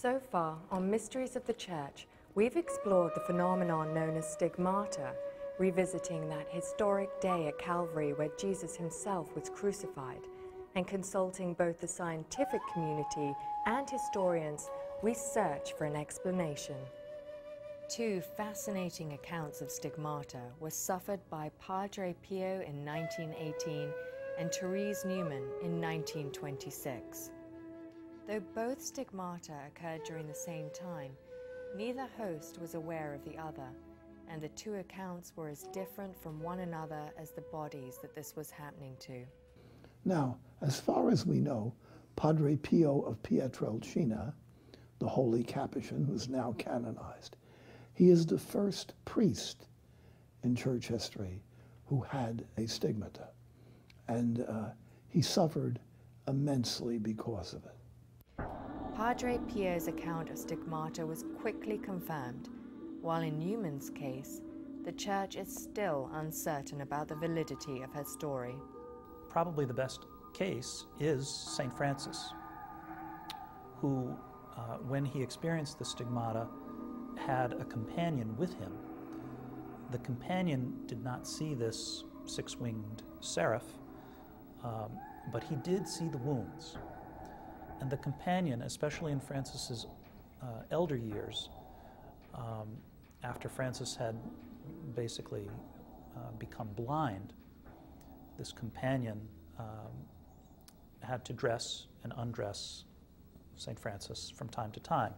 So far, on Mysteries of the Church, we've explored the phenomenon known as stigmata, revisiting that historic day at Calvary where Jesus himself was crucified, and consulting both the scientific community and historians, we search for an explanation. Two fascinating accounts of stigmata were suffered by Padre Pio in 1918 and Therese Newman in 1926. Though both stigmata occurred during the same time, neither host was aware of the other, and the two accounts were as different from one another as the bodies that this was happening to. Now, as far as we know, Padre Pio of Pietrelcina, the holy Capuchin who's now canonized, he is the first priest in church history who had a stigmata, and he suffered immensely because of it. Padre Pio's account of stigmata was quickly confirmed, while in Newman's case, the Church is still uncertain about the validity of her story. Probably the best case is St. Francis, who, when he experienced the stigmata, had a companion with him. The companion did not see this six-winged seraph, but he did see the wounds. And the companion, especially in Francis's elder years, after Francis had basically become blind, this companion had to dress and undress St. Francis from time to time.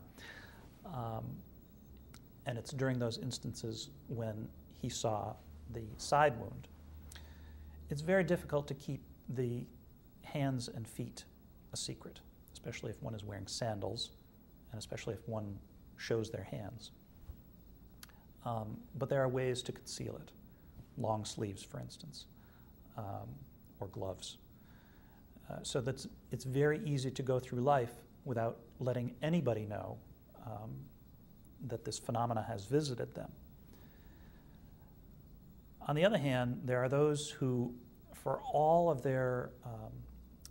And it's during those instances when he saw the side wound. It's very difficult to keep the hands and feet a secret, especially if one is wearing sandals, and especially if one shows their hands. But there are ways to conceal it. Long sleeves, for instance, or gloves. So that it's very easy to go through life without letting anybody know that this phenomena has visited them. On the other hand, there are those who, for all of their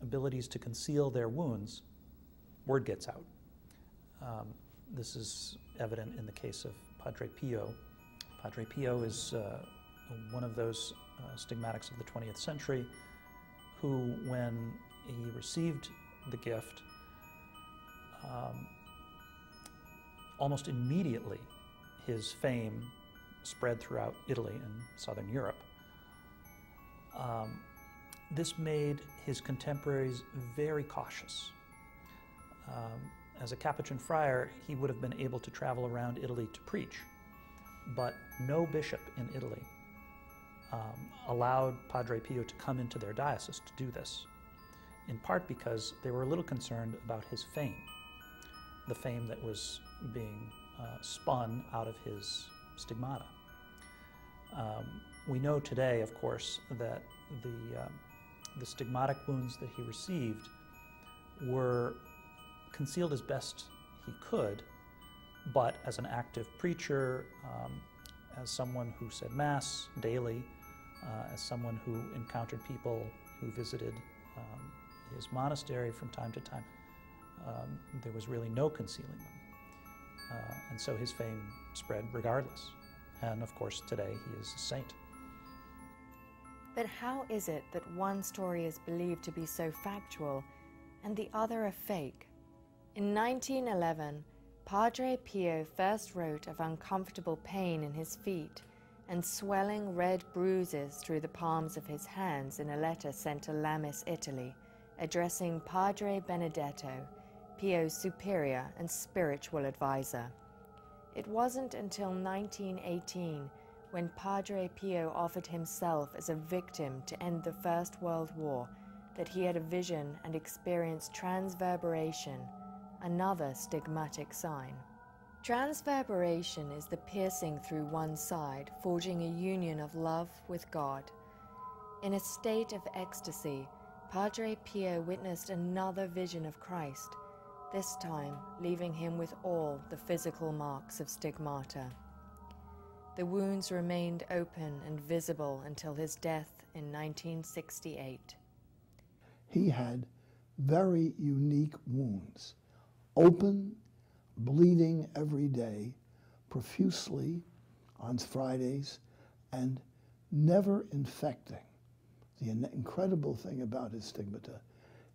abilities to conceal their wounds, word gets out. This is evident in the case of Padre Pio. Padre Pio is one of those stigmatics of the 20th century who, when he received the gift, almost immediately his fame spread throughout Italy and southern Europe. This made his contemporaries very cautious. As a Capuchin friar, he would have been able to travel around Italy to preach, but no bishop in Italy allowed Padre Pio to come into their diocese to do this, in part because they were a little concerned about his fame, the fame that was being spun out of his stigmata. We know today, of course, that the stigmatic wounds that he received were concealed as best he could, but as an active preacher, as someone who said Mass daily, as someone who encountered people who visited his monastery from time to time, there was really no concealing them. And so his fame spread regardless. And of course, today he is a saint. But how is it that one story is believed to be so factual and the other a fake? In 1911, Padre Pio first wrote of uncomfortable pain in his feet and swelling red bruises through the palms of his hands in a letter sent to Lamis, Italy, addressing Padre Benedetto, Pio's superior and spiritual advisor. It wasn't until 1918 when Padre Pio offered himself as a victim to end the First World War that he had a vision and experienced transverberation, another stigmatic sign. Transverberation is the piercing through one side, forging a union of love with God. In a state of ecstasy, Padre Pio witnessed another vision of Christ, this time leaving him with all the physical marks of stigmata. The wounds remained open and visible until his death in 1968. He had very unique wounds, open, bleeding every day, profusely on Fridays, and never infecting. The incredible thing about his stigmata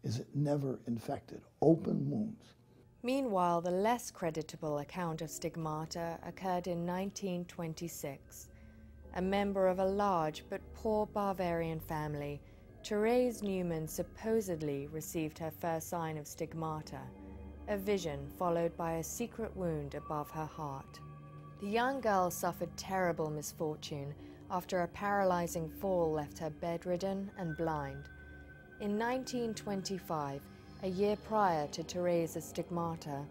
is it never infected, open wounds. Meanwhile, the less creditable account of stigmata occurred in 1926. A member of a large but poor Bavarian family, Therese Neumann supposedly received her first sign of stigmata, a vision followed by a secret wound above her heart. The young girl suffered terrible misfortune after a paralyzing fall left her bedridden and blind. In 1925, a year prior to Therese's stigmata,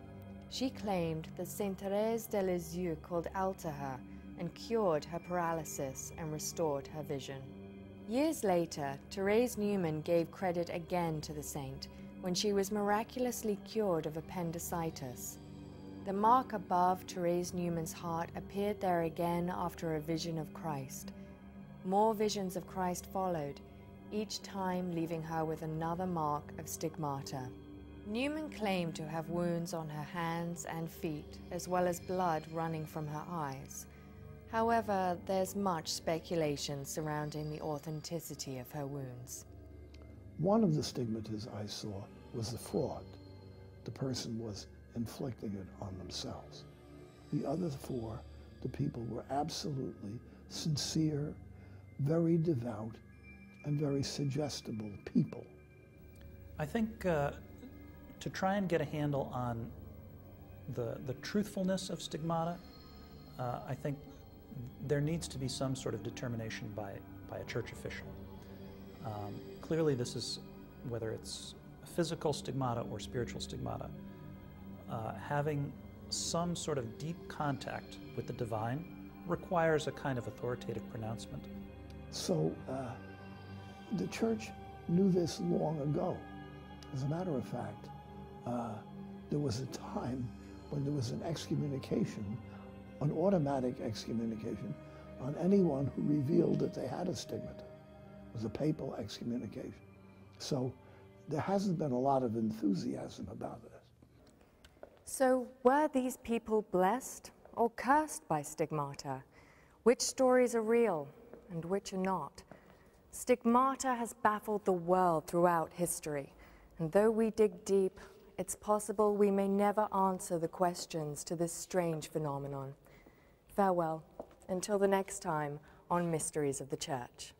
she claimed that Saint Thérèse de Lisieux called out to her and cured her paralysis and restored her vision. Years later, Therese Neumann gave credit again to the saint when she was miraculously cured of appendicitis. The mark above Therese Neumann's heart appeared there again after a vision of Christ. More visions of Christ followed, each time leaving her with another mark of stigmata. Neumann claimed to have wounds on her hands and feet, as well as blood running from her eyes. However, there's much speculation surrounding the authenticity of her wounds. One of the stigmatas I saw was the fraud. The person was inflicting it on themselves. The other four, the people were absolutely sincere, very devout, and very suggestible people. I think to try and get a handle on the truthfulness of stigmata, I think there needs to be some sort of determination by a church official. Clearly this is, whether it's physical stigmata or spiritual stigmata, having some sort of deep contact with the divine requires a kind of authoritative pronouncement. So the church knew this long ago. As a matter of fact, there was a time when there was an excommunication, an automatic excommunication, on anyone who revealed that they had a stigmata. It was a papal excommunication. So there hasn't been a lot of enthusiasm about this. So were these people blessed or cursed by stigmata? Which stories are real and which are not? Stigmata has baffled the world throughout history, and though we dig deep, it's possible we may never answer the questions to this strange phenomenon. Farewell, until the next time on Mysteries of the Church.